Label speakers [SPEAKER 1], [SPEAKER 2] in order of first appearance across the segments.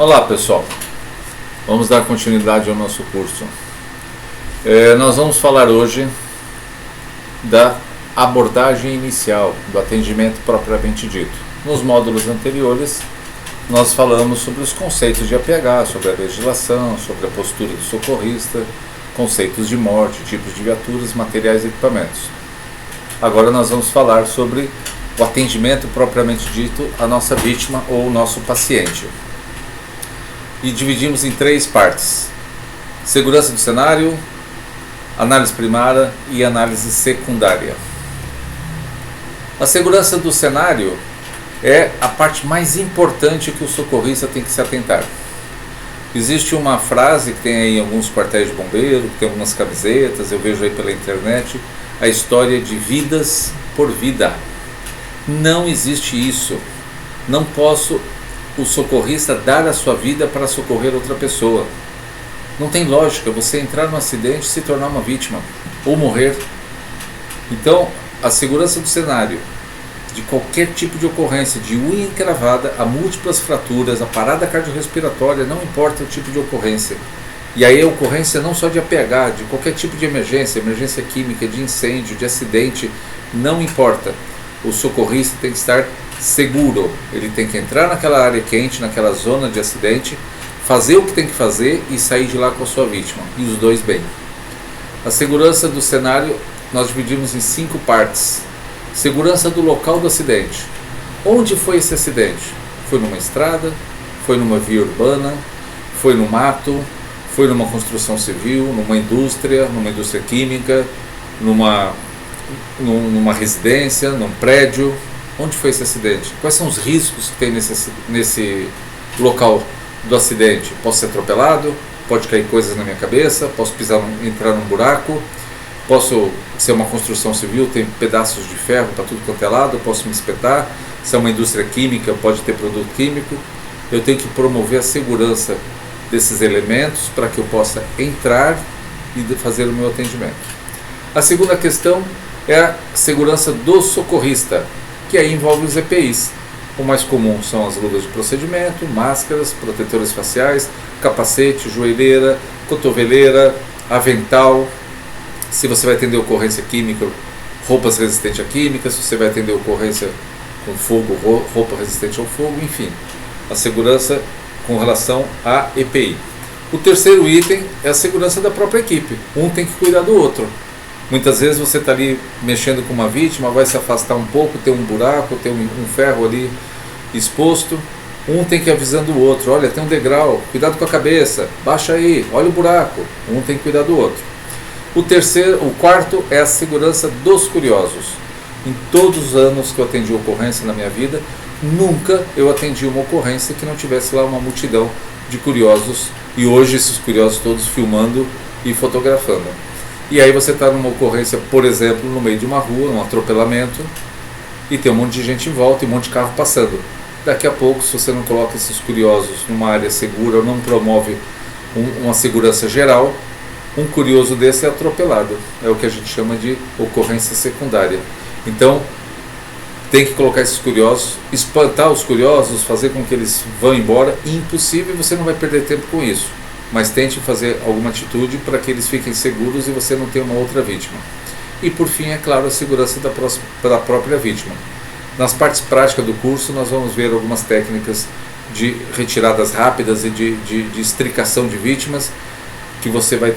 [SPEAKER 1] Olá pessoal, vamos dar continuidade ao nosso curso. Nós vamos falar hoje da abordagem inicial, do atendimento propriamente dito. Nos módulos anteriores nós falamos sobre os conceitos de APH, sobre a legislação, sobre a postura do socorrista, conceitos de morte, tipos de viaturas, materiais e equipamentos. Agora nós vamos falar sobre o atendimento propriamente dito à nossa vítima ou o nosso paciente. E dividimos em três partes: segurança do cenário, análise primária e análise secundária. A segurança do cenário é a parte mais importante que o socorrista tem que se atentar. Existe uma frase que tem aí em alguns quartéis de bombeiro, que tem algumas camisetas, eu vejo aí pela internet, a história de vidas por vida. Não existe isso. Não posso o socorrista dar a sua vida para socorrer outra pessoa. Não tem lógica você entrar num acidente e se tornar uma vítima ou morrer. Então, a segurança do cenário, de qualquer tipo de ocorrência, de unha encravada a múltiplas fraturas, a parada cardiorrespiratória, não importa o tipo de ocorrência. E aí a ocorrência não só de APH, de qualquer tipo de emergência, emergência química, de incêndio, de acidente, não importa. O socorrista tem que estar seguro, ele tem que entrar naquela área quente, naquela zona de acidente, fazer o que tem que fazer e sair de lá com a sua vítima, e os dois bem. A segurança do cenário nós dividimos em 5 partes. Segurança do local do acidente. Onde foi esse acidente? Foi numa estrada? Foi numa via urbana? Foi no mato? Foi numa construção civil? Numa indústria química? Numa residência? Num prédio? Onde foi esse acidente? Quais são os riscos que tem nesse local do acidente? Posso ser atropelado? Pode cair coisas na minha cabeça? Posso entrar num buraco? Posso ser uma construção civil, tem pedaços de ferro para tudo quanto é lado, posso me espetar. Se é uma indústria química, pode ter produto químico. Eu tenho que promover a segurança desses elementos para que eu possa entrar e fazer o meu atendimento. A segunda questão é a segurança do socorrista, que aí envolve os EPIs. O mais comum são as luvas de procedimento, máscaras, protetores faciais, capacete, joelheira, cotoveleira, avental. Se você vai atender ocorrência química, roupas resistentes à química. Se você vai atender ocorrência com fogo, roupa resistente ao fogo, enfim. A segurança com relação à EPI. O terceiro item é a segurança da própria equipe. Um tem que cuidar do outro. Muitas vezes você está ali mexendo com uma vítima, vai se afastar um pouco, tem um buraco, tem um ferro ali exposto. Um tem que ir avisando o outro: olha, tem um degrau, cuidado com a cabeça, baixa aí, olha o buraco. Um tem que cuidar do outro. O quarto é a segurança dos curiosos. Em todos os anos que eu atendi ocorrência na minha vida, nunca eu atendi uma ocorrência que não tivesse lá uma multidão de curiosos, e hoje esses curiosos todos filmando e fotografando. E aí você está numa ocorrência, por exemplo, no meio de uma rua, um atropelamento, e tem um monte de gente em volta e um monte de carro passando. Daqui a pouco, se você não coloca esses curiosos numa área segura, ou não promove uma segurança geral, um curioso desse é atropelado. É o que a gente chama de ocorrência secundária. Então, tem que colocar esses curiosos, espantar os curiosos, fazer com que eles vão embora. Impossível, você não vai perder tempo com isso. Mas tente fazer alguma atitude para que eles fiquem seguros e você não tenha uma outra vítima. E por fim, é claro, a segurança da própria vítima. Nas partes práticas do curso, nós vamos ver algumas técnicas de retiradas rápidas e de extricação de vítimas, que você vai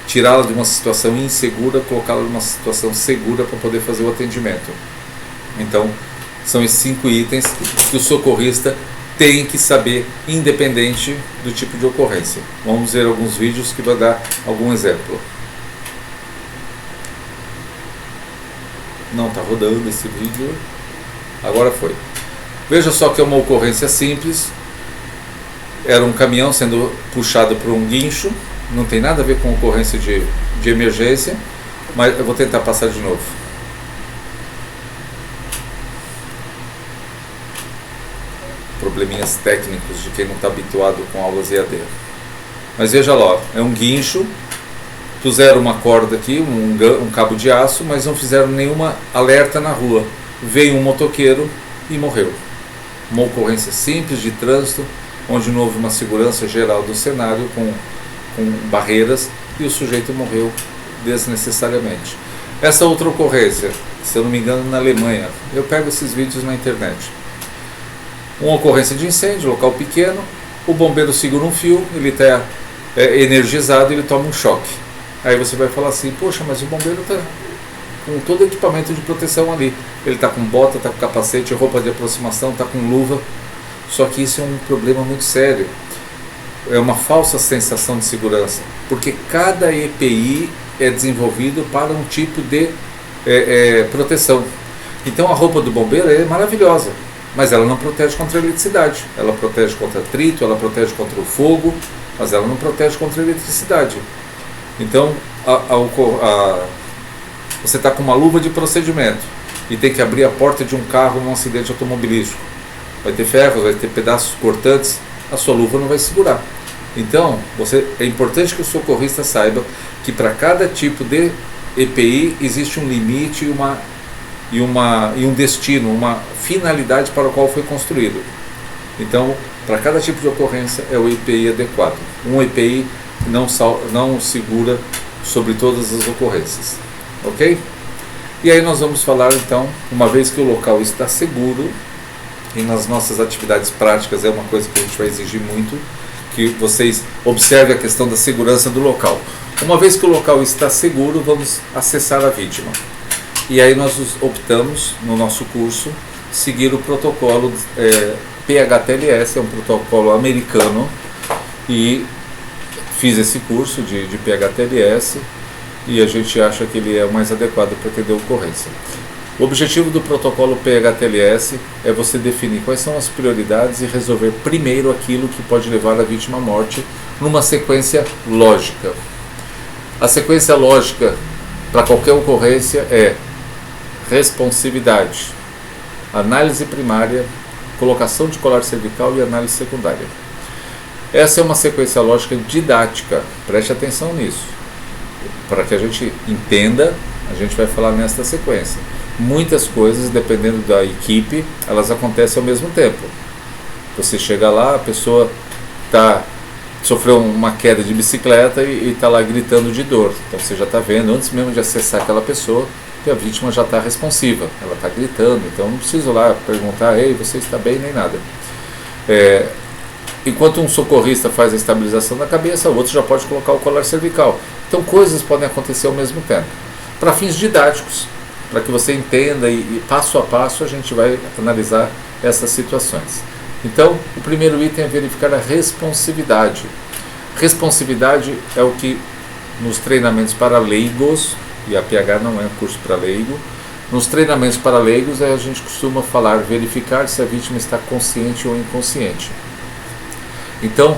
[SPEAKER 1] tirá-la de uma situação insegura, colocá-la numa situação segura para poder fazer o atendimento. Então, são esses 5 itens que o socorrista tem que saber, independente do tipo de ocorrência. Vamos ver alguns vídeos que vai dar algum exemplo. Não está rodando esse vídeo. Agora foi. Veja só que é uma ocorrência simples. Era um caminhão sendo puxado por um guincho. Não tem nada a ver com ocorrência de emergência, mas eu vou tentar passar de novo. Probleminhas técnicos de quem não está habituado com aulas EAD. Mas veja lá, é um guincho, puseram uma corda aqui, um cabo de aço, mas não fizeram nenhuma alerta na rua. Veio um motoqueiro e morreu. Uma ocorrência simples de trânsito, onde não houve uma segurança geral do cenário com barreiras e o sujeito morreu desnecessariamente. Essa outra ocorrência, se eu não me engano, na Alemanha, eu pego esses vídeos na internet. Uma ocorrência de incêndio, local pequeno, o bombeiro segura um fio, ele está energizado e ele toma um choque. Aí você vai falar assim, poxa, mas o bombeiro está com todo o equipamento de proteção ali. Ele está com bota, está com capacete, roupa de aproximação, está com luva. Só que isso é um problema muito sério. É uma falsa sensação de segurança, porque cada EPI é desenvolvido para um tipo de proteção. Então a roupa do bombeiro é maravilhosa, mas ela não protege contra a eletricidade. Ela protege contra atrito, ela protege contra o fogo, mas ela não protege contra a eletricidade. Então você está com uma luva de procedimento e tem que abrir a porta de um carro num acidente automobilístico. Vai ter ferros, vai ter pedaços cortantes, a sua luva não vai segurar. Então, é importante que o socorrista saiba que para cada tipo de EPI existe um limite e um destino, uma finalidade para a qual foi construído. Então, para cada tipo de ocorrência é o EPI adequado. Um EPI não segura sobre todas as ocorrências. Ok? E aí nós vamos falar então, uma vez que o local está seguro, e nas nossas atividades práticas é uma coisa que a gente vai exigir muito, que vocês observem a questão da segurança do local. Uma vez que o local está seguro, vamos acessar a vítima. E aí nós optamos, no nosso curso, seguir o protocolo PHTLS, é um protocolo americano, e fiz esse curso de PHTLS, e a gente acha que ele é o mais adequado para atender a ocorrência. O objetivo do protocolo PHTLS é você definir quais são as prioridades e resolver primeiro aquilo que pode levar a vítima à morte numa sequência lógica. A sequência lógica para qualquer ocorrência é responsividade, análise primária, colocação de colar cervical e análise secundária. Essa é uma sequência lógica didática, preste atenção nisso. Para que a gente entenda, a gente vai falar nesta sequência. Muitas coisas, dependendo da equipe, elas acontecem ao mesmo tempo. Você chega lá, a pessoa sofreu uma queda de bicicleta e está lá gritando de dor. Então você já está vendo, antes mesmo de acessar aquela pessoa, que a vítima já está responsiva. Ela está gritando, então não preciso lá perguntar, ei, você está bem, nem nada. Enquanto um socorrista faz a estabilização da cabeça, o outro já pode colocar o colar cervical. Então coisas podem acontecer ao mesmo tempo. Para fins didáticos, para que você entenda e passo a passo a gente vai analisar essas situações. Então, o primeiro item é verificar a responsividade. Responsividade é o que nos treinamentos para leigos, e a PH não é um curso para leigo, nos treinamentos para leigos a gente costuma falar, verificar se a vítima está consciente ou inconsciente. Então,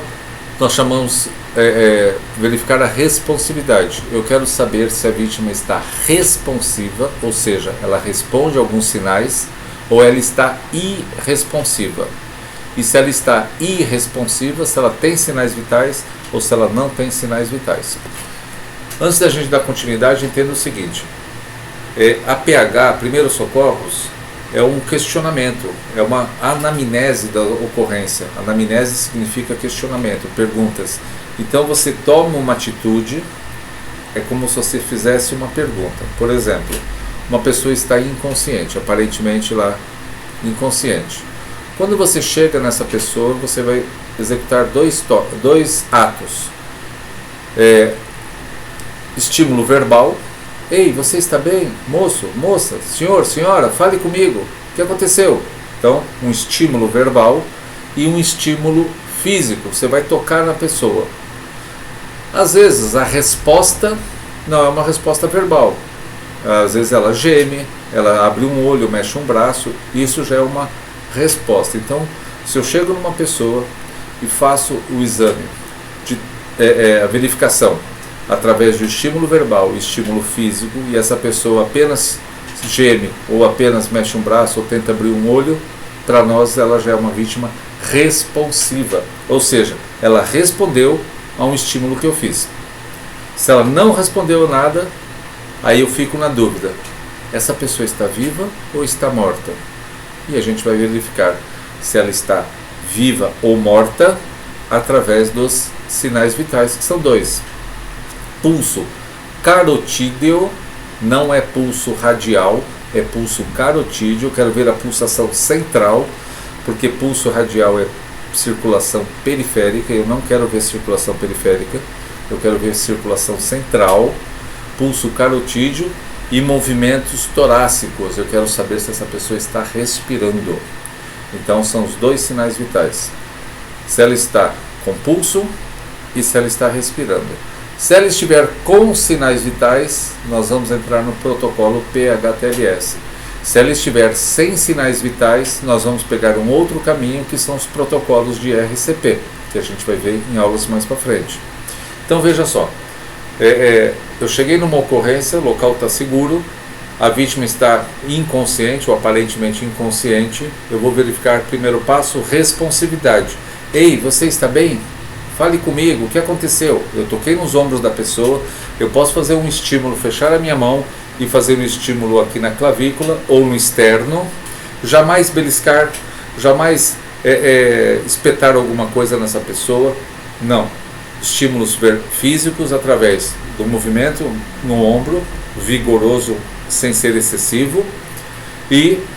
[SPEAKER 1] nós chamamos verificar a responsividade. Eu quero saber se a vítima está responsiva, ou seja, ela responde a alguns sinais, ou ela está irresponsiva. E se ela está irresponsiva, se ela tem sinais vitais ou se ela não tem sinais vitais. Antes da gente dar continuidade, entenda o seguinte: a PH, Primeiros Socorros, é um questionamento, é uma anamnese da ocorrência. Anamnese significa questionamento, perguntas. Então você toma uma atitude, é como se você fizesse uma pergunta. Por exemplo, uma pessoa está inconsciente, aparentemente lá inconsciente. Quando você chega nessa pessoa, você vai executar dois atos. Estímulo verbal. Ei, você está bem? Moço, moça, senhor, senhora, fale comigo. O que aconteceu? Então, um estímulo verbal e um estímulo físico. Você vai tocar na pessoa. Às vezes, a resposta não é uma resposta verbal. Às vezes, ela geme, ela abre um olho, mexe um braço. Isso já é uma resposta. Então, se eu chego numa pessoa e faço o exame, a verificação, através do estímulo verbal e estímulo físico, e essa pessoa apenas geme ou apenas mexe um braço ou tenta abrir um olho, para nós ela já é uma vítima responsiva, ou seja, ela respondeu a um estímulo que eu fiz. Se ela não respondeu nada, aí eu fico na dúvida, essa pessoa está viva ou está morta? E a gente vai verificar se ela está viva ou morta, através dos sinais vitais, que são dois. Pulso carotídeo, não é pulso radial, é pulso carotídeo. Quero ver a pulsação central, porque pulso radial é circulação periférica, eu não quero ver circulação periférica, eu quero ver circulação central, pulso carotídeo e movimentos torácicos, eu quero saber se essa pessoa está respirando. Então são os dois sinais vitais, se ela está com pulso e se ela está respirando. Se ela estiver com sinais vitais, nós vamos entrar no protocolo PHTLS. Se ela estiver sem sinais vitais, nós vamos pegar um outro caminho, que são os protocolos de RCP, que a gente vai ver em aulas mais para frente. Então veja só, eu cheguei numa ocorrência, o local está seguro, a vítima está inconsciente ou aparentemente inconsciente. Eu vou verificar, primeiro passo, responsividade. Ei, você está bem? Fale comigo, o que aconteceu? Eu toquei nos ombros da pessoa, eu posso fazer um estímulo, fechar a minha mão e fazer um estímulo aqui na clavícula ou no externo. Jamais beliscar, jamais espetar alguma coisa nessa pessoa, não. Estímulos físicos através do movimento no ombro, vigoroso, sem ser excessivo,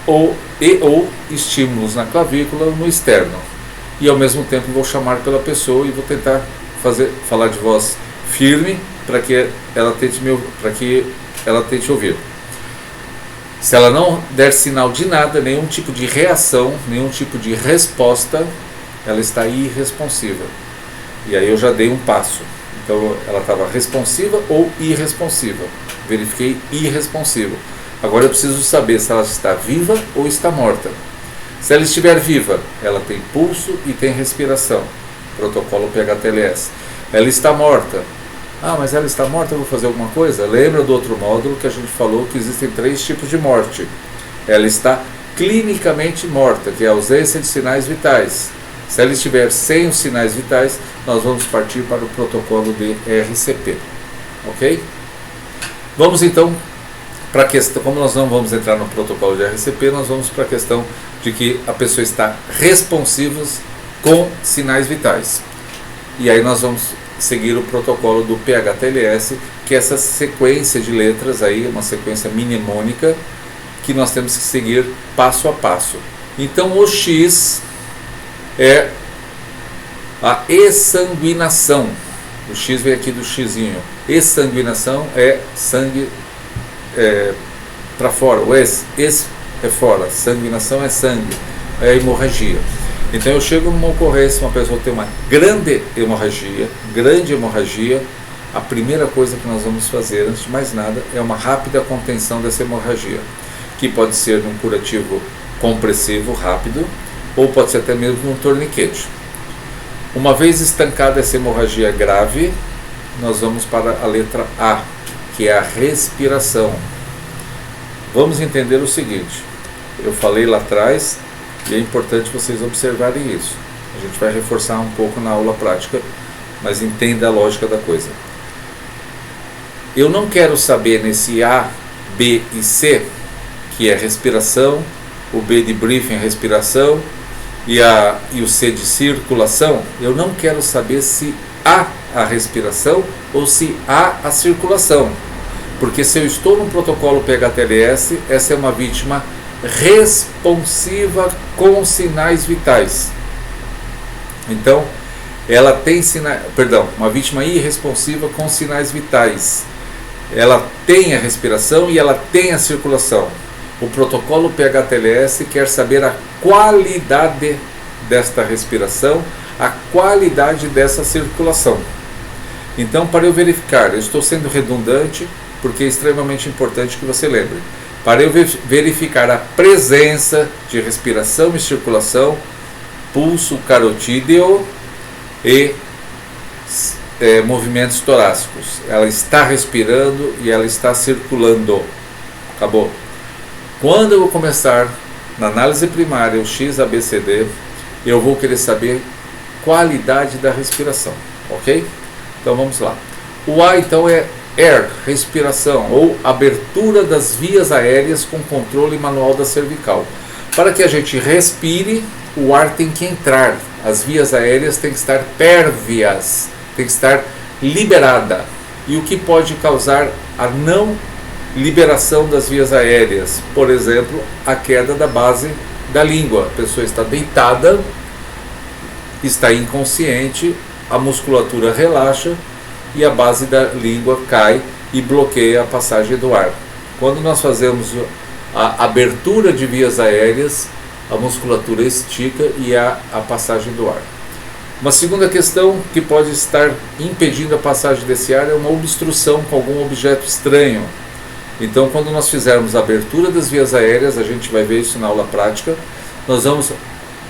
[SPEAKER 1] ou estímulos na clavícula no externo. E ao mesmo tempo vou chamar pela pessoa e vou tentar falar de voz firme para que ela tente ouvir. Se ela não der sinal de nada, nenhum tipo de reação, nenhum tipo de resposta, ela está irresponsiva. E aí eu já dei um passo. Então ela estava responsiva ou irresponsiva. Verifiquei irresponsiva. Agora eu preciso saber se ela está viva ou está morta. Se ela estiver viva, ela tem pulso e tem respiração. Protocolo PHTLS. Ela está morta. Ah, mas ela está morta, eu vou fazer alguma coisa? Lembra do outro módulo que a gente falou que existem 3 tipos de morte. Ela está clinicamente morta, que é a ausência de sinais vitais. Se ela estiver sem os sinais vitais, nós vamos partir para o protocolo de RCP. Ok? Vamos então para a questão, como nós não vamos entrar no protocolo de RCP, nós vamos para a questão de que a pessoa está responsiva com sinais vitais. E aí nós vamos seguir o protocolo do PHTLS, que é essa sequência de letras aí, uma sequência mnemônica, que nós temos que seguir passo a passo. Então o X é a exsanguinação. O X vem aqui do xizinho. Exsanguinação é sangue para fora. O ex é fora. Sanguinação é sangue. É hemorragia. Então eu chego numa ocorrência, uma pessoa tem uma grande hemorragia, a primeira coisa que nós vamos fazer, antes de mais nada, é uma rápida contenção dessa hemorragia, que pode ser num curativo compressivo rápido, ou pode ser até mesmo num torniquete. Uma vez estancada essa hemorragia grave, nós vamos para a letra A, que é a respiração. Vamos entender o seguinte, eu falei lá atrás, e é importante vocês observarem isso. A gente vai reforçar um pouco na aula prática, mas entenda a lógica da coisa. Eu não quero saber nesse A, B e C, que é respiração, o B de briefing é respiração, e o C de circulação, eu não quero saber se há a respiração ou se há a circulação. Porque se eu estou no protocolo PHTLS, essa é uma vítima responsiva com sinais vitais. Então, ela tem uma vítima irresponsiva com sinais vitais. Ela tem a respiração e ela tem a circulação. O protocolo PHTLS quer saber a qualidade desta respiração, a qualidade dessa circulação. Então, para eu verificar, eu estou sendo redundante, porque é extremamente importante que você lembre. Para eu verificar a presença de respiração e circulação, pulso carotídeo e movimentos torácicos. Ela está respirando e ela está circulando. Acabou. Quando eu vou começar na análise primária, o XABCD, eu vou querer saber qualidade da respiração. Ok? Então vamos lá. O A então é air, respiração, ou abertura das vias aéreas com controle manual da cervical. Para que a gente respire, o ar tem que entrar, as vias aéreas têm que estar pérvias, tem que estar liberada. E o que pode causar a não liberação das vias aéreas? Por exemplo, a queda da base da língua. A pessoa está deitada, está inconsciente, a musculatura relaxa e a base da língua cai e bloqueia a passagem do ar. Quando nós fazemos a abertura de vias aéreas, a musculatura estica e há a passagem do ar. Uma segunda questão que pode estar impedindo a passagem desse ar é uma obstrução com algum objeto estranho. Então, quando nós fizermos a abertura das vias aéreas, a gente vai ver isso na aula prática, nós vamos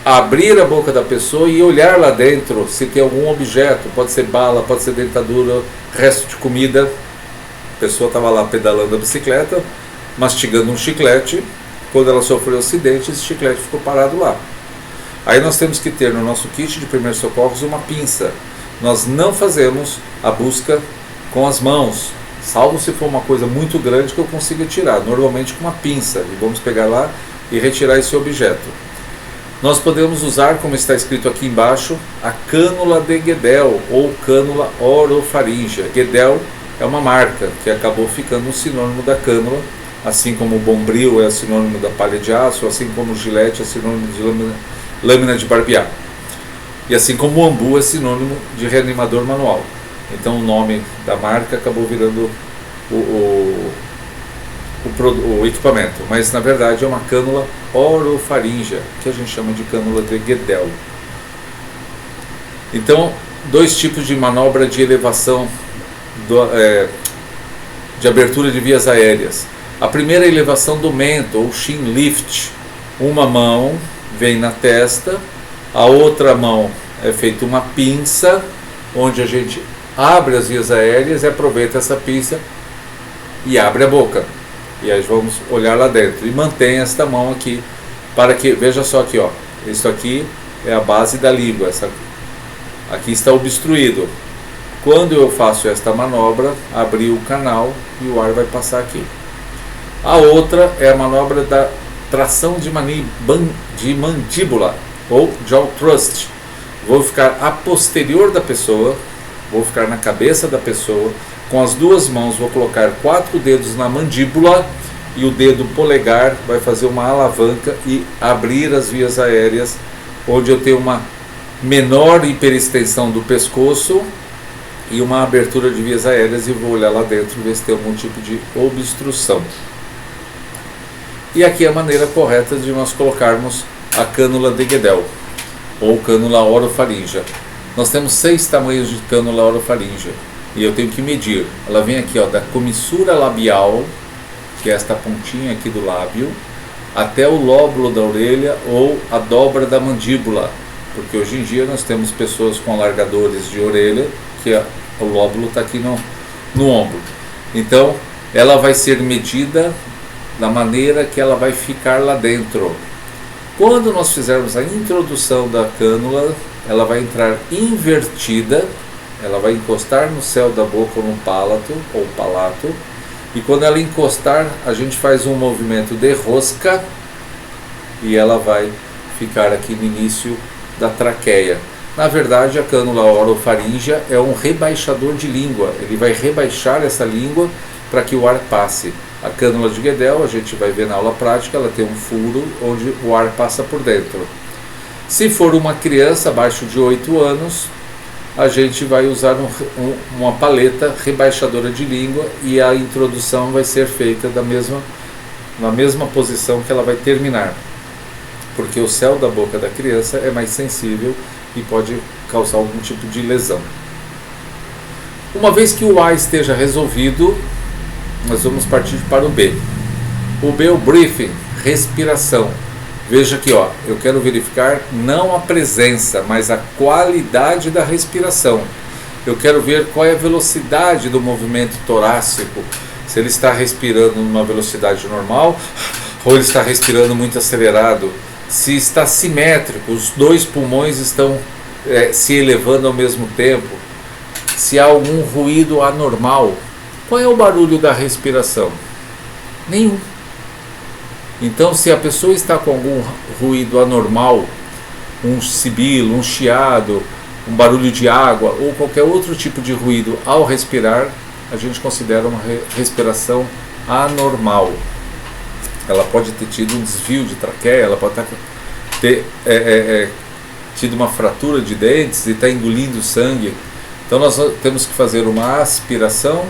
[SPEAKER 1] abrir a boca da pessoa e olhar lá dentro se tem algum objeto, pode ser bala, pode ser dentadura, resto de comida. A pessoa estava lá pedalando a bicicleta, mastigando um chiclete, quando ela sofreu um acidente, esse chiclete ficou parado lá. Aí nós temos que ter no nosso kit de primeiros socorros uma pinça. Nós não fazemos a busca com as mãos, salvo se for uma coisa muito grande que eu consiga tirar, normalmente com uma pinça, e vamos pegar lá e retirar esse objeto. Nós podemos usar, como está escrito aqui embaixo, a cânula de Guedel ou cânula orofaríngea. Guedel é uma marca que acabou ficando um sinônimo da cânula, assim como o Bombril é sinônimo da palha de aço, assim como o Gillette é sinônimo de lâmina de barbear. E assim como o Ambu é sinônimo de reanimador manual. Então o nome da marca acabou virando o equipamento, mas na verdade é uma cânula orofaríngea, que a gente chama de cânula de Guedel. Então, dois tipos de manobra de elevação de abertura de vias aéreas. A primeira é a elevação do mento, ou chin lift. Uma mão vem na testa, a outra mão é feita uma pinça, onde a gente abre as vias aéreas e aproveita essa pinça e abre a boca. E aí vamos olhar lá dentro e mantém esta mão aqui, para que, veja só aqui, ó, isso aqui é a base da língua, aqui está obstruído. Quando eu faço esta manobra, abrir o canal e o ar vai passar aqui. A outra é a manobra da tração de mandíbula, ou jaw thrust. Vou ficar a posterior da pessoa, vou ficar na cabeça da pessoa, com as duas mãos vou colocar 4 dedos na mandíbula e o dedo polegar vai fazer uma alavanca e abrir as vias aéreas, onde eu tenho uma menor hiperextensão do pescoço e uma abertura de vias aéreas, e vou olhar lá dentro e ver se tem algum tipo de obstrução. E aqui é a maneira correta de nós colocarmos a cânula de Guedel, ou cânula orofaríngea. Nós temos 6 tamanhos de cânula orofaríngea, e eu tenho que medir. Ela vem aqui, ó, da comissura labial, que é esta pontinha aqui do lábio, até o lóbulo da orelha ou a dobra da mandíbula, porque hoje em dia nós temos pessoas com alargadores de orelha, que o lóbulo está aqui no ombro. Então, ela vai ser medida da maneira que ela vai ficar lá dentro. Quando nós fizermos a introdução da cânula, ela vai entrar invertida, ela vai encostar no céu da boca ou no palato, ou palato, e quando ela encostar, a gente faz um movimento de rosca e ela vai ficar aqui no início da traqueia. Na verdade, a cânula orofaríngea é um rebaixador de língua, ele vai rebaixar essa língua para que o ar passe. A cânula de Guedel, a gente vai ver na aula prática, ela tem um furo onde o ar passa por dentro. Se for uma criança abaixo de 8 anos, a gente vai usar uma paleta rebaixadora de língua e a introdução vai ser feita na mesma posição que ela vai terminar, porque o céu da boca da criança é mais sensível e pode causar algum tipo de lesão. Uma vez que o A esteja resolvido, nós vamos partir para o B. O B é o briefing, respiração. Veja aqui, ó, eu quero verificar não a presença, mas a qualidade da respiração. Eu quero ver qual é a velocidade do movimento torácico, se ele está respirando numa velocidade normal ou ele está respirando muito acelerado, se está simétrico, os 2 pulmões estão se elevando ao mesmo tempo, se há algum ruído anormal. Qual é o barulho da respiração? Nenhum. Então, se a pessoa está com algum ruído anormal, um sibilo, um chiado, um barulho de água ou qualquer outro tipo de ruído ao respirar, a gente considera uma respiração anormal. Ela pode ter tido um desvio de traqueia, ela pode ter tido uma fratura de dentes e está engolindo sangue. Então nós temos que fazer uma aspiração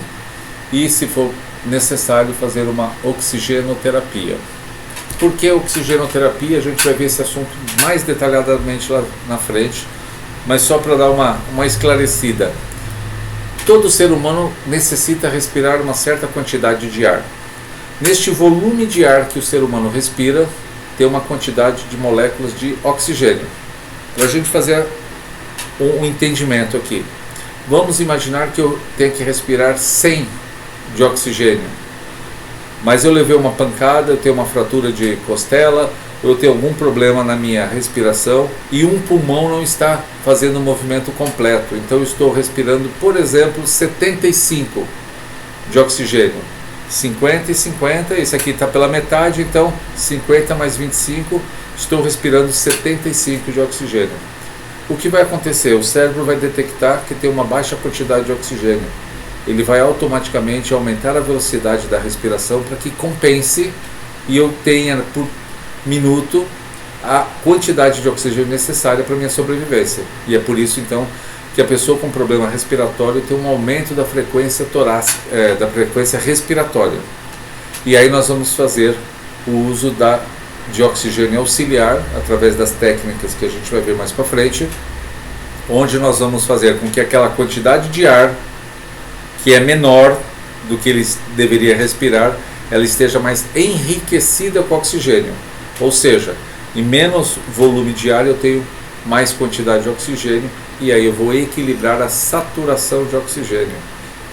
[SPEAKER 1] e, se for necessário, fazer uma oxigenoterapia. Por que oxigenoterapia? A gente vai ver esse assunto mais detalhadamente lá na frente, mas só para dar uma esclarecida. Todo ser humano necessita respirar uma certa quantidade de ar. Neste volume de ar que o ser humano respira, tem uma quantidade de moléculas de oxigênio. Para a gente fazer um entendimento aqui, vamos imaginar que eu tenho que respirar 100 de oxigênio, mas eu levei uma pancada, eu tenho uma fratura de costela, eu tenho algum problema na minha respiração e um pulmão não está fazendo o movimento completo, então eu estou respirando, por exemplo, 75 de oxigênio. 50 e 50, esse aqui está pela metade, então 50 mais 25, estou respirando 75 de oxigênio. O que vai acontecer? O cérebro vai detectar que tem uma baixa quantidade de oxigênio. Ele vai automaticamente aumentar a velocidade da respiração para que compense e eu tenha por minuto a quantidade de oxigênio necessária para a minha sobrevivência. E é por isso então que a pessoa com problema respiratório tem um aumento da frequência torácica, da frequência respiratória. E aí nós vamos fazer o uso de oxigênio auxiliar, através das técnicas que a gente vai ver mais para frente, onde nós vamos fazer com que aquela quantidade de ar, que é menor do que ele deveria respirar, ela esteja mais enriquecida com oxigênio. Ou seja, em menos volume de ar eu tenho mais quantidade de oxigênio, e aí eu vou equilibrar a saturação de oxigênio,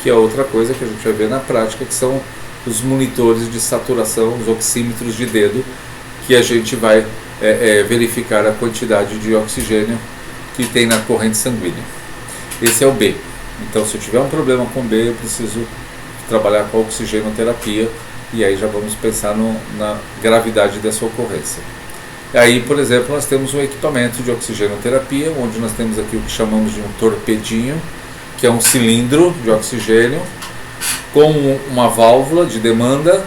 [SPEAKER 1] que é outra coisa que a gente vai ver na prática, que são os monitores de saturação, os oxímetros de dedo, que a gente vai verificar a quantidade de oxigênio que tem na corrente sanguínea. Esse é o B. Então, se eu tiver um problema com B, eu preciso trabalhar com a oxigenoterapia, e aí já vamos pensar na gravidade dessa ocorrência. Aí, por exemplo, nós temos um equipamento de oxigenoterapia, onde nós temos aqui o que chamamos de um torpedinho, que é um cilindro de oxigênio, com uma válvula de demanda,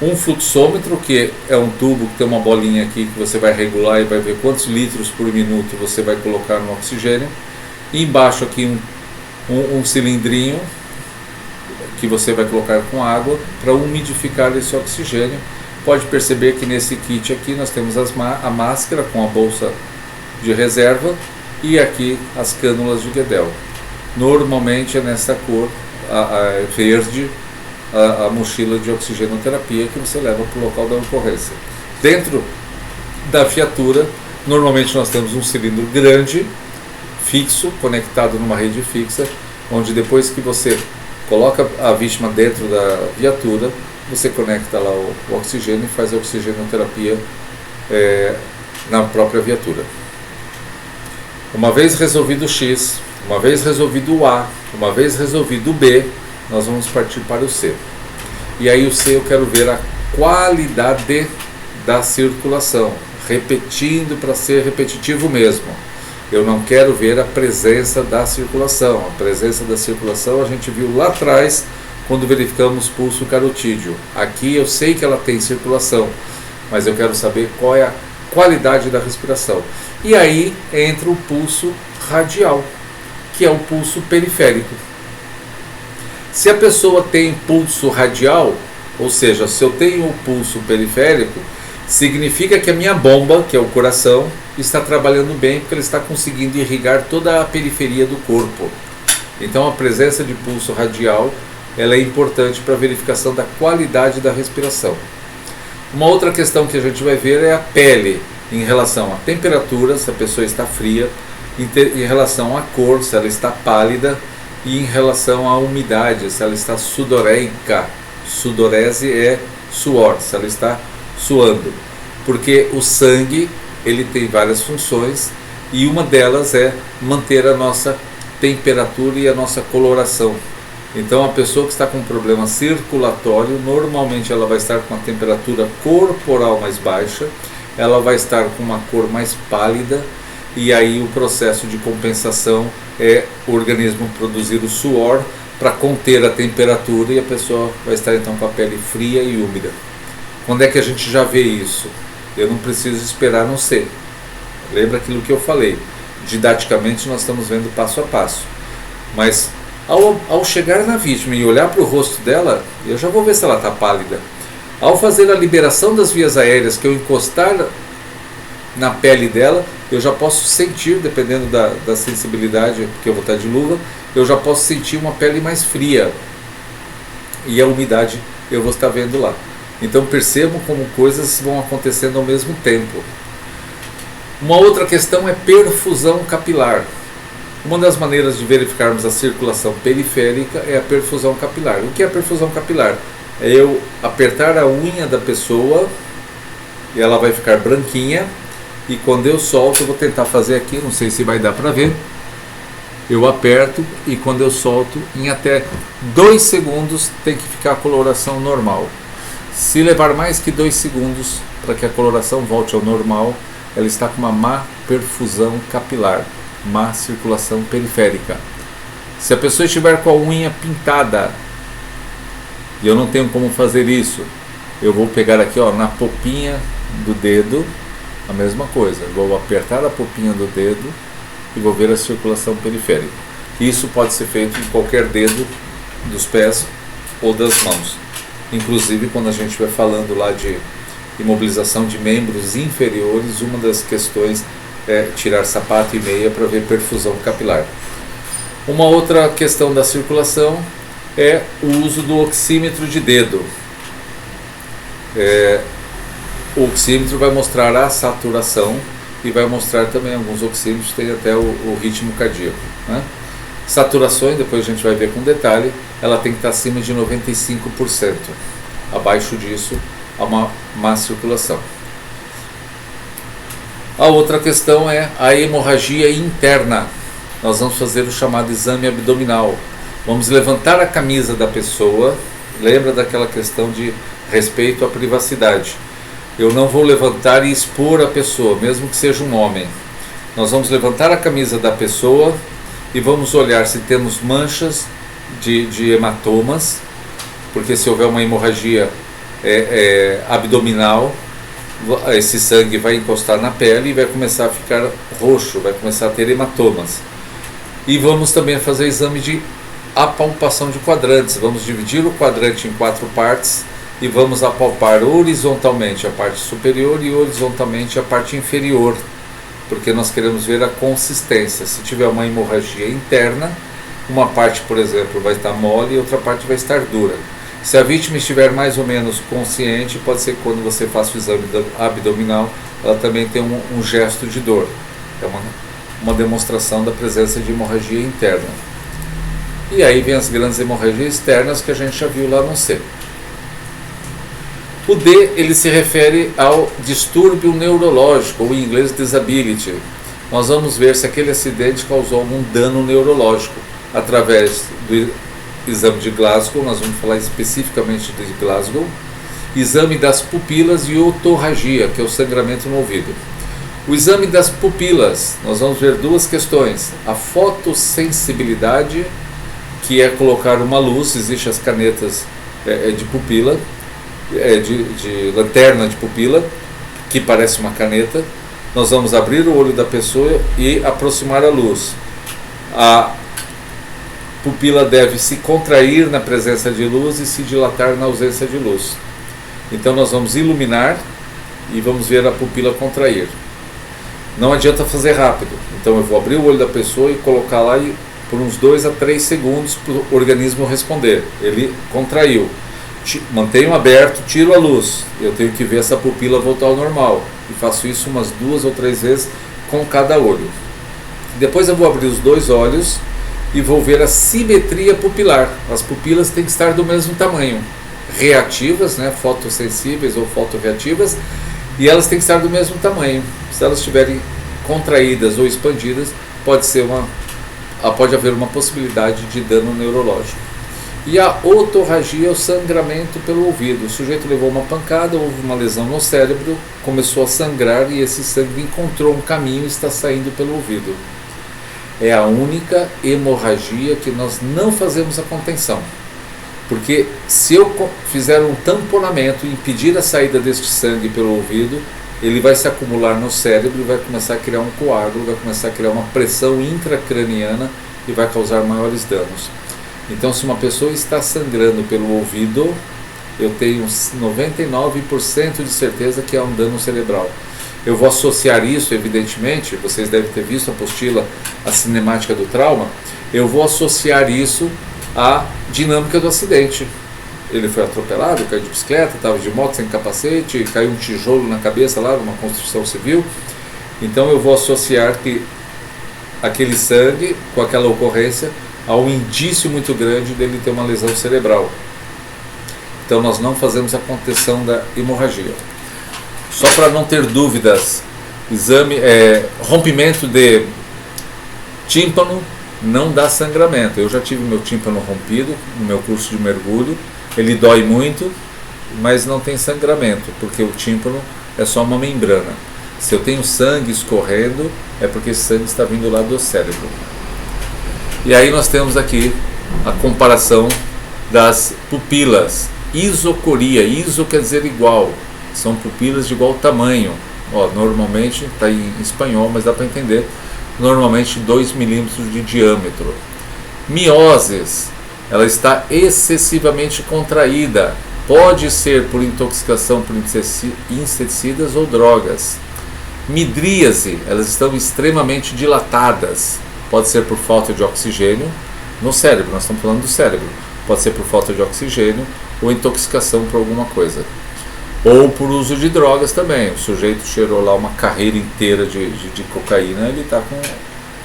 [SPEAKER 1] um fluxômetro, que é um tubo que tem uma bolinha aqui que você vai regular e vai ver quantos litros por minuto você vai colocar no oxigênio, e embaixo aqui um cilindrinho que você vai colocar com água para umidificar esse oxigênio. Pode perceber que nesse kit aqui nós temos a máscara com a bolsa de reserva e aqui as cânulas de Guedel. Normalmente é nessa cor, verde, a mochila de oxigenoterapia que você leva para o local da ocorrência. Dentro da viatura, normalmente nós temos um cilindro grande, fixo, conectado numa rede fixa, onde depois que você coloca a vítima dentro da viatura, você conecta lá o oxigênio e faz a oxigenoterapia na própria viatura. Uma vez resolvido o X, uma vez resolvido o A, uma vez resolvido o B, nós vamos partir para o C. E aí o C eu quero ver a qualidade da circulação, repetindo para ser repetitivo mesmo. Eu não quero ver a presença da circulação. A presença da circulação a gente viu lá atrás, quando verificamos pulso carotídeo. Aqui eu sei que ela tem circulação, mas eu quero saber qual é a qualidade da respiração. E aí entra o pulso radial, que é o pulso periférico. Se a pessoa tem pulso radial, ou seja, se eu tenho o pulso periférico, significa que a minha bomba, que é o coração, está trabalhando bem, porque ele está conseguindo irrigar toda a periferia do corpo. Então a presença de pulso radial ela é importante para a verificação da qualidade da respiração. Uma outra questão que a gente vai ver é a pele, em relação à temperatura, se a pessoa está fria, em relação à cor, se ela está pálida, e em relação à umidade, se ela está sudorenca. Sudorese é suor, se ela está suando. Porque o sangue ele tem várias funções, e uma delas é manter a nossa temperatura e a nossa coloração. Então a pessoa que está com um problema circulatório, normalmente ela vai estar com a temperatura corporal mais baixa, ela vai estar com uma cor mais pálida, e aí o processo de compensação é o organismo produzir o suor para conter a temperatura, e a pessoa vai estar então com a pele fria e úmida. Quando é que a gente já vê isso? Eu não preciso esperar não ser. Lembra aquilo que eu falei? Didaticamente nós estamos vendo passo a passo. Mas ao chegar na vítima e olhar para o rosto dela, eu já vou ver se ela está pálida. Ao fazer a liberação das vias aéreas, que eu encostar na pele dela, eu já posso sentir, dependendo da sensibilidade, porque eu vou estar de luva, eu já posso sentir uma pele mais fria. E a umidade eu vou estar vendo lá. Então percebam como coisas vão acontecendo ao mesmo tempo. Uma outra questão é perfusão capilar. Uma das maneiras de verificarmos a circulação periférica é a perfusão capilar. O que é a perfusão capilar? É eu apertar a unha da pessoa e ela vai ficar branquinha, e quando eu solto, eu vou tentar fazer aqui, não sei se vai dar para ver, eu aperto e quando eu solto, em até 2 segundos tem que ficar a coloração normal. Se levar mais que 2 segundos para que a coloração volte ao normal, ela está com uma má perfusão capilar, má circulação periférica. Se a pessoa estiver com a unha pintada e eu não tenho como fazer isso, eu vou pegar aqui, ó, na popinha do dedo, a mesma coisa, vou apertar a popinha do dedo e vou ver a circulação periférica. Isso pode ser feito em qualquer dedo dos pés ou das mãos. Inclusive, quando a gente estiver falando lá de imobilização de membros inferiores, uma das questões é tirar sapato e meia para ver perfusão capilar. Uma outra questão da circulação é o uso do oxímetro de dedo. O oxímetro vai mostrar a saturação e vai mostrar também, alguns oxímetros tem até o ritmo cardíaco, né? Saturações, depois a gente vai ver com detalhe, ela tem que estar acima de 95%. Abaixo disso, há uma má circulação. A outra questão é a hemorragia interna. Nós vamos fazer o chamado exame abdominal. Vamos levantar a camisa da pessoa. Lembra daquela questão de respeito à privacidade. Eu não vou levantar e expor a pessoa, mesmo que seja um homem. Nós vamos levantar a camisa da pessoa e vamos olhar se temos manchas de hematomas, porque se houver uma hemorragia abdominal, esse sangue vai encostar na pele e vai começar a ficar roxo, vai começar a ter hematomas. E vamos também fazer exame de apalpação de quadrantes. Vamos dividir o quadrante em 4 partes e vamos apalpar horizontalmente a parte superior e horizontalmente a parte inferior, porque nós queremos ver a consistência. Se tiver uma hemorragia interna, uma parte, por exemplo, vai estar mole e outra parte vai estar dura. Se a vítima estiver mais ou menos consciente, pode ser que quando você faça o exame abdominal, ela também tem um gesto de dor. É uma demonstração da presença de hemorragia interna. E aí vem as grandes hemorragias externas que a gente já viu lá no C. O D, ele se refere ao distúrbio neurológico, ou em inglês disability. Nós vamos ver se aquele acidente causou algum dano neurológico através do exame de Glasgow. Nós vamos falar especificamente de Glasgow. Exame das pupilas e otorragia, que é o sangramento no ouvido. O exame das pupilas, nós vamos ver 2 questões. A fotossensibilidade, que é colocar uma luz, existem as canetas de pupila, de lanterna de pupila, que parece uma caneta. Nós vamos abrir o olho da pessoa e aproximar a luz. A pupila deve se contrair na presença de luz e se dilatar na ausência de luz. Então nós vamos iluminar e vamos ver a pupila contrair. Não adianta fazer rápido. Então eu vou abrir o olho da pessoa e colocar lá por uns 2 a 3 segundos para o organismo responder. Ele contraiu. Mantenho aberto, tiro a luz. Eu tenho que ver essa pupila voltar ao normal. E faço isso umas 2 ou 3 vezes com cada olho. Depois eu vou abrir os 2 olhos e vou ver a simetria pupilar. As pupilas têm que estar do mesmo tamanho. Reativas, né, fotossensíveis ou fotorreativas, e elas têm que estar do mesmo tamanho. Se elas estiverem contraídas ou expandidas, pode haver uma possibilidade de dano neurológico. E a otorragia é o sangramento pelo ouvido. O sujeito levou uma pancada, houve uma lesão no cérebro, começou a sangrar e esse sangue encontrou um caminho e está saindo pelo ouvido. É a única hemorragia que nós não fazemos a contenção. Porque se eu fizer um tamponamento e impedir a saída deste sangue pelo ouvido, ele vai se acumular no cérebro e vai começar a criar um coágulo, vai começar a criar uma pressão intracraniana e vai causar maiores danos. Então, se uma pessoa está sangrando pelo ouvido, eu tenho 99% de certeza que é um dano cerebral. Eu vou associar isso, evidentemente, vocês devem ter visto a apostila, a cinemática do trauma, eu vou associar isso à dinâmica do acidente. Ele foi atropelado, caiu de bicicleta, estava de moto sem capacete, caiu um tijolo na cabeça lá numa construção civil. Então eu vou associar que aquele sangue, com aquela ocorrência, há um indício muito grande dele ter uma lesão cerebral. Então nós não fazemos a contenção da hemorragia. Só para não ter dúvidas, rompimento de tímpano não dá sangramento. Eu já tive meu tímpano rompido no meu curso de mergulho. Ele dói muito, mas não tem sangramento, porque o tímpano é só uma membrana. Se eu tenho sangue escorrendo, é porque esse sangue está vindo lá do cérebro. E aí nós temos aqui a comparação das pupilas. Isocoria, iso quer dizer igual, são pupilas de igual tamanho. Normalmente, está em espanhol, mas dá para entender, normalmente 2 milímetros de diâmetro. Mioses, ela está excessivamente contraída, pode ser por intoxicação por inseticidas ou drogas. Midríase, elas estão extremamente dilatadas, pode ser por falta de oxigênio no cérebro, nós estamos falando do cérebro, pode ser por falta de oxigênio ou intoxicação por alguma coisa, ou por uso de drogas também. O sujeito cheirou lá uma carreira inteira de cocaína, ele está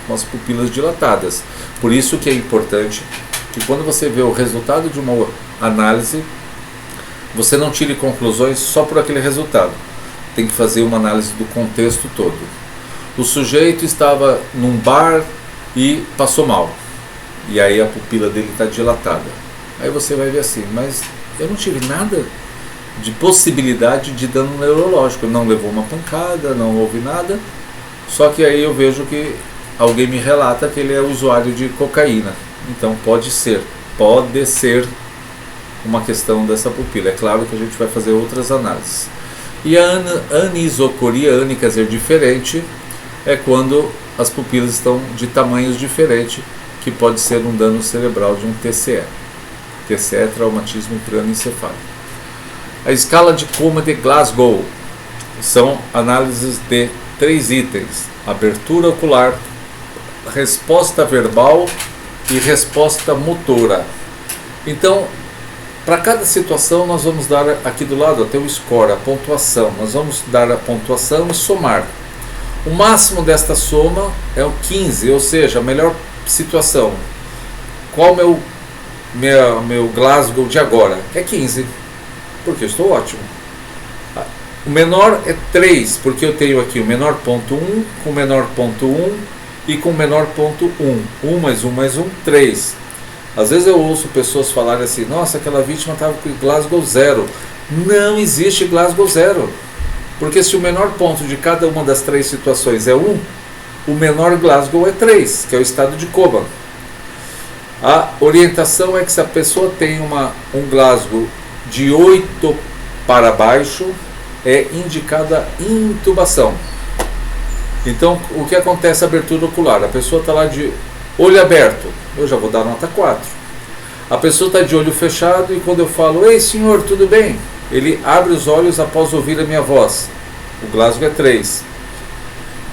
[SPEAKER 1] com as pupilas dilatadas. Por isso que é importante que quando você vê o resultado de uma análise, você não tire conclusões só por aquele resultado. Tem que fazer uma análise do contexto todo. O sujeito estava num bar e passou mal, e aí a pupila dele está dilatada. Aí você vai ver assim, mas eu não tive nada de possibilidade de dano neurológico, não levou uma pancada, não houve nada, só que aí eu vejo que alguém me relata que ele é usuário de cocaína. Então pode ser uma questão dessa pupila. É claro que a gente vai fazer outras análises. E a anisocoria, ani quer dizer diferente, é quando as pupilas estão de tamanhos diferentes, que pode ser um dano cerebral de um TCE. TCE é traumatismo crânioencefálico. A escala de coma de Glasgow são análises de 3 itens: abertura ocular, resposta verbal e resposta motora. Então, para cada situação nós vamos dar aqui do lado até o score, a pontuação. Nós vamos dar a pontuação e somar. O máximo desta soma é o 15, ou seja, a melhor situação. Qual meu Glasgow de agora? É 15, porque eu estou ótimo. O menor é 3, porque eu tenho aqui o menor ponto 1, com o menor ponto 1 e com o menor ponto 1. 1 mais 1 mais 1, 3. Às vezes eu ouço pessoas falarem assim, nossa, aquela vítima estava com Glasgow 0. Não existe Glasgow 0. Porque se o menor ponto de cada uma das 3 situações é 1, o menor Glasgow é 3, que é o estado de coma. A orientação é que se a pessoa tem um Glasgow de 8 para baixo, é indicada intubação. Então, o que acontece? Abertura ocular. A pessoa está lá de olho aberto, eu já vou dar nota 4. A pessoa está de olho fechado e quando eu falo, ei senhor, tudo bem? Ele abre os olhos após ouvir a minha voz. O Glasgow é 3.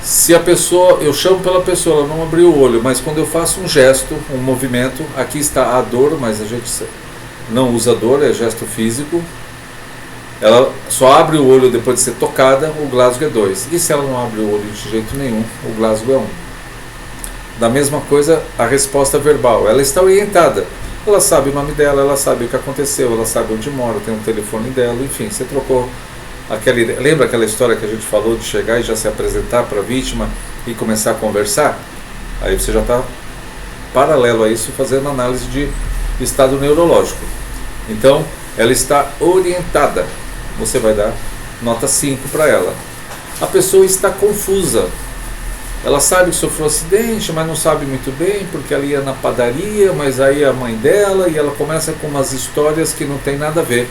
[SPEAKER 1] Se a pessoa, eu chamo pela pessoa, ela não abriu o olho, mas quando eu faço um gesto, um movimento, aqui está a dor, mas a gente não usa dor, é gesto físico. Ela só abre o olho depois de ser tocada, o Glasgow é 2. E se ela não abre o olho de jeito nenhum, o Glasgow é 1. Da mesma coisa, a resposta verbal. Ela está orientada. Ela sabe o nome dela, ela sabe o que aconteceu, ela sabe onde mora, tem um telefone dela, enfim, você trocou aquela ideia. Lembra aquela história que a gente falou de chegar e já se apresentar para a vítima e começar a conversar? Aí você já está paralelo a isso fazendo análise de estado neurológico. Então, ela está orientada. Você vai dar nota 5 para ela. A pessoa está confusa. Ela sabe que sofreu um acidente, mas não sabe muito bem, porque ela ia na padaria, mas aí a mãe dela, e ela começa com umas histórias que não tem nada a ver.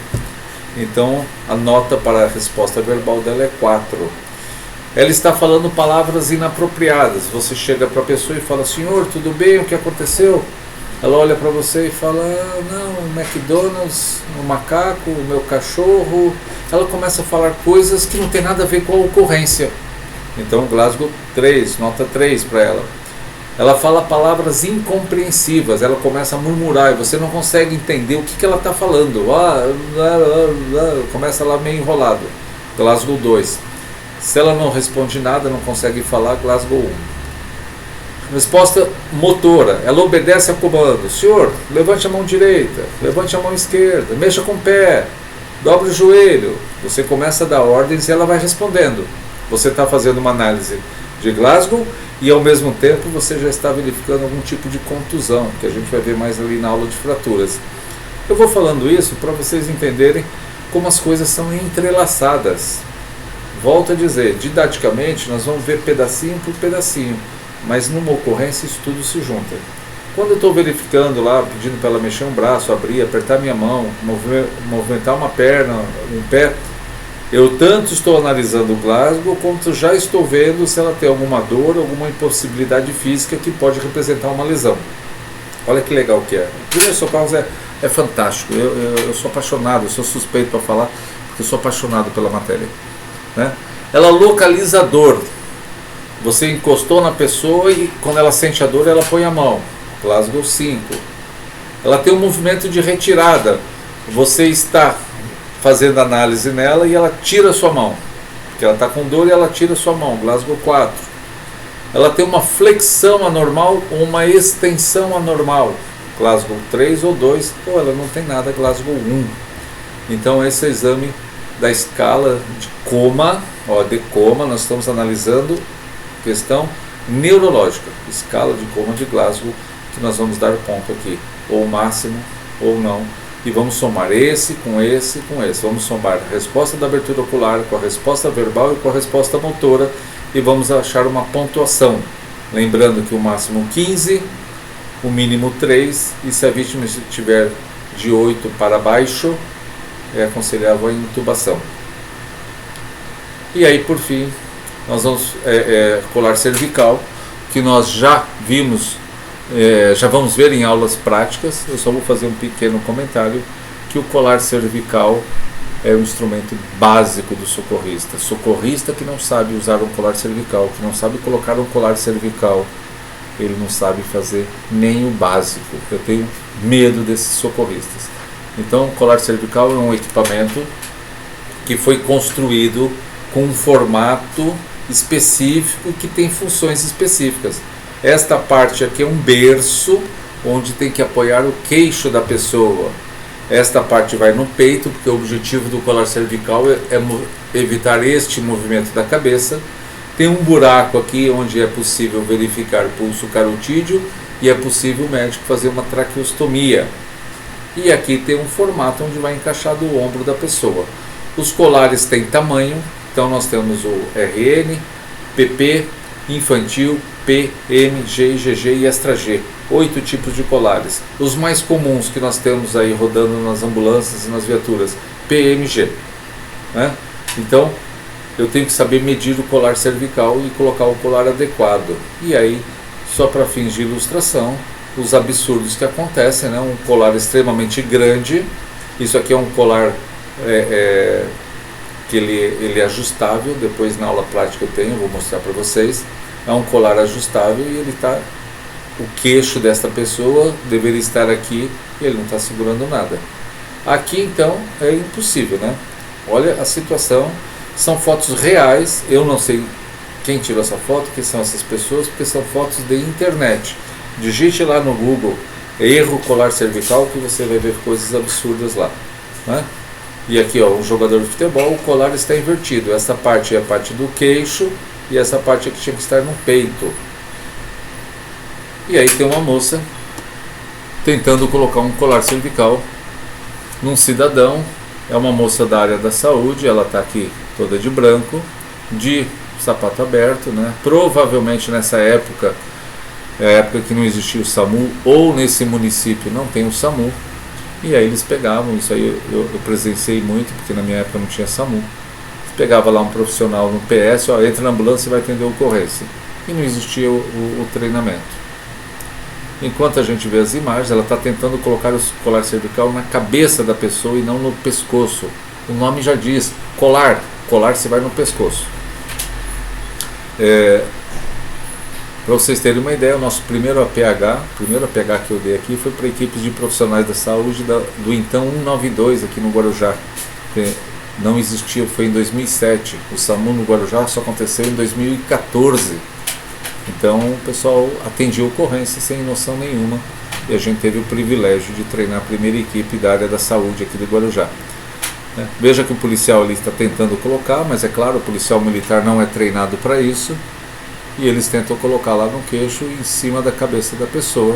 [SPEAKER 1] Então, a nota para a resposta verbal dela é 4. Ela está falando palavras inapropriadas. Você chega para a pessoa e fala: senhor, tudo bem? O que aconteceu? Ela olha para você e fala: não, o McDonald's, o macaco, o meu cachorro. Ela começa a falar coisas que não tem nada a ver com a ocorrência. Então, Glasgow 3, nota 3 para ela. Ela fala palavras incompreensivas, ela começa a murmurar e você não consegue entender o que ela está falando. Começa lá meio enrolado. Glasgow 2. Se ela não responde nada, não consegue falar, Glasgow 1. Resposta motora. Ela obedece a comando. Senhor, levante a mão direita, levante a mão esquerda, mexa com o pé, dobre o joelho. Você começa a dar ordens e ela vai respondendo. Você está fazendo uma análise de Glasgow e ao mesmo tempo você já está verificando algum tipo de contusão, que a gente vai ver mais ali na aula de fraturas. Eu vou falando isso para vocês entenderem como as coisas são entrelaçadas. Volto a dizer, didaticamente nós vamos ver pedacinho por pedacinho, mas numa ocorrência isso tudo se junta. Quando eu estou verificando lá, pedindo para ela mexer um braço, abrir, apertar minha mão, movimentar uma perna, um pé, eu tanto estou analisando o Glasgow, quanto já estou vendo se ela tem alguma dor, alguma impossibilidade física que pode representar uma lesão. Olha que legal que é. O primeiro socorros é fantástico. Eu sou apaixonado, eu sou suspeito para falar, porque eu sou apaixonado pela matéria. Né? Ela localiza a dor. Você encostou na pessoa e quando ela sente a dor, ela põe a mão. Glasgow 5. Ela tem um movimento de retirada. Você está fazendo análise nela e ela tira a sua mão. Porque ela está com dor e ela tira a sua mão. Glasgow 4. Ela tem uma flexão anormal ou uma extensão anormal. Glasgow 3 ou 2. Ou ela não tem nada. Glasgow 1. Então esse é o exame da escala de coma. De coma, nós estamos analisando questão neurológica. Escala de coma de Glasgow, que nós vamos dar ponto aqui. Ou máximo ou não. E vamos somar esse com esse com esse. Vamos somar a resposta da abertura ocular com a resposta verbal e com a resposta motora e vamos achar uma pontuação. Lembrando que o máximo 15, o mínimo 3 e se a vítima estiver de 8 para baixo, é aconselhável a intubação. E aí, por fim, nós vamos colar cervical, que nós já vimos. Já vamos ver em aulas práticas. Eu só vou fazer um pequeno comentário que o colar cervical é um instrumento básico do socorrista. Socorrista que não sabe usar um colar cervical, que não sabe colocar um colar cervical, ele não sabe fazer nem o básico. Eu tenho medo desses socorristas. Então, o colar cervical é um equipamento que foi construído com um formato específico que tem funções específicas. Esta parte aqui é um berço, onde tem que apoiar o queixo da pessoa. Esta parte vai no peito, porque o objetivo do colar cervical é evitar este movimento da cabeça. Tem um buraco aqui, onde é possível verificar pulso carotídeo, e é possível o médico fazer uma traqueostomia. E aqui tem um formato onde vai encaixado o ombro da pessoa. Os colares têm tamanho, então nós temos o RN, PP, infantil, P, M, G, GG e extra G. 8 tipos de colares. Os mais comuns que nós temos aí rodando nas ambulâncias e nas viaturas, PMG. Né? Então, eu tenho que saber medir o colar cervical e colocar o colar adequado. E aí, só para fins de ilustração, os absurdos que acontecem, né? Um colar extremamente grande. Isso aqui é um colar que ele é ajustável. Depois na aula prática eu vou mostrar para vocês. É um colar ajustável e ele está, o queixo desta pessoa deveria estar aqui e ele não está segurando nada. Aqui então é impossível, né? Olha a situação, são fotos reais. Eu não sei quem tirou essa foto, quem são essas pessoas, porque são fotos de internet. Digite lá no Google erro colar cervical que você vai ver coisas absurdas lá, né? E aqui, ó, um jogador de futebol, o colar está invertido. Essa parte é a parte do queixo e essa parte aqui tinha que estar no peito. E aí tem uma moça tentando colocar um colar cervical num cidadão. É uma moça da área da saúde, ela está aqui toda de branco, de sapato aberto, né? Provavelmente nessa época, é a época que não existia o SAMU, ou nesse município não tem o SAMU, e aí eles pegavam, isso aí eu presenciei muito, porque na minha época não tinha SAMU, pegava lá um profissional no PS, ó, entra na ambulância e vai atender a ocorrência, e não existia o treinamento. Enquanto a gente vê as imagens, ela está tentando colocar o colar cervical na cabeça da pessoa e não no pescoço. O nome já diz, colar se vai no pescoço. Para vocês terem uma ideia, o nosso primeiro APH que eu dei aqui foi para equipes de profissionais da saúde do então 192 aqui no Guarujá. Não existia, foi em 2007. O SAMU no Guarujá só aconteceu em 2014. Então o pessoal atendia ocorrência sem noção nenhuma, e a gente teve o privilégio de treinar a primeira equipe da área da saúde aqui do Guarujá. Veja que o policial ali está tentando colocar, mas é claro, o policial militar não é treinado para isso, e eles tentam colocar lá no queixo em cima da cabeça da pessoa.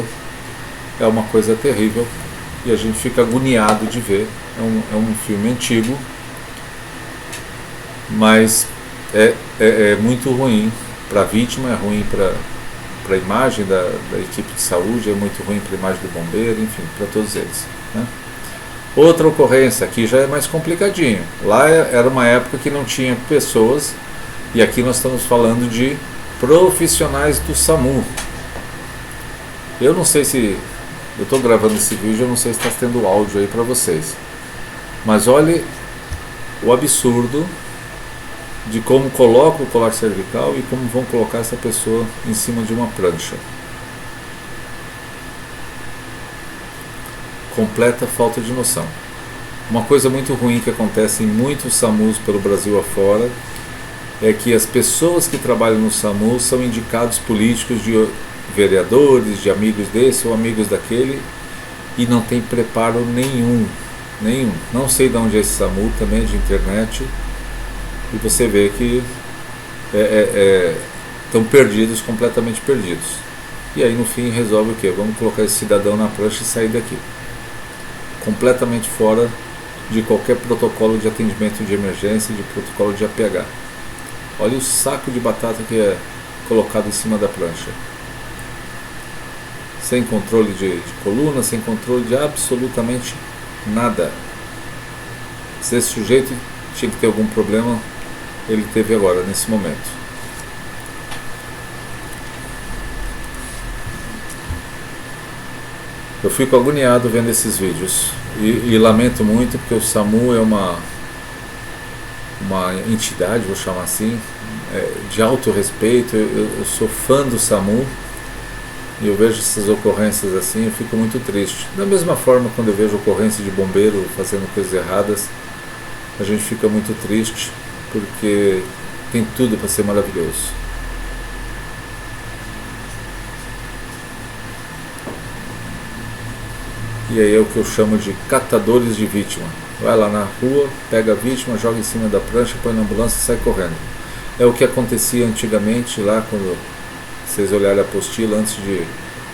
[SPEAKER 1] É uma coisa terrível e a gente fica agoniado de ver. É um filme antigo, mas é muito ruim para a vítima, é ruim para a imagem da equipe de saúde, é muito ruim para a imagem do bombeiro, enfim, para todos eles, né? Outra ocorrência, aqui já é mais complicadinho. Lá era uma época que não tinha pessoas, e aqui nós estamos falando de profissionais do SAMU. Eu não sei se... Eu estou gravando esse vídeo, eu não sei se está tendo áudio aí para vocês. Mas olhe o absurdo de como coloca o colar cervical e como vão colocar essa pessoa em cima de uma prancha. Completa falta de noção. Uma coisa muito ruim que acontece em muitos SAMUs pelo Brasil afora é que as pessoas que trabalham no SAMU são indicados políticos de vereadores, de amigos desse ou amigos daquele, e não tem preparo nenhum. Não sei de onde é esse SAMU, também é de internet, e você vê que estão perdidos, completamente perdidos. E aí no fim resolve o quê? Vamos colocar esse cidadão na prancha e sair daqui. Completamente fora de qualquer protocolo de atendimento de emergência, de protocolo de APH. Olha o saco de batata que é colocado em cima da prancha. Sem controle de coluna, sem controle de absolutamente nada. Se esse sujeito tinha que ter algum problema, ele teve agora, nesse momento. Eu fico agoniado vendo esses vídeos e lamento muito, porque o SAMU é uma entidade, vou chamar assim, de alto respeito. Eu sou fã do SAMU e eu vejo essas ocorrências assim, eu fico muito triste. Da mesma forma, quando eu vejo ocorrência de bombeiro fazendo coisas erradas, a gente fica muito triste, porque tem tudo para ser maravilhoso. E aí é o que eu chamo de catadores de vítima. Vai lá na rua, pega a vítima, joga em cima da prancha, põe na ambulância e sai correndo. É o que acontecia antigamente, lá quando vocês olharem a apostila, antes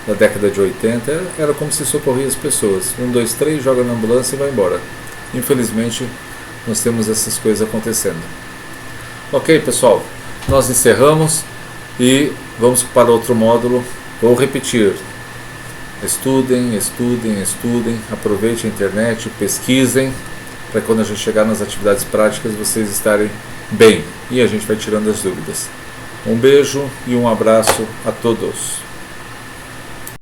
[SPEAKER 1] da década de 80, era como se socorria as pessoas. 1, 2, 3, joga na ambulância e vai embora. Infelizmente, nós temos essas coisas acontecendo. Ok, pessoal, nós encerramos e vamos para outro módulo. Vou repetir. Estudem, aproveitem a internet, pesquisem, para quando a gente chegar nas atividades práticas vocês estarem bem e a gente vai tirando as dúvidas. Um beijo e um abraço a todos.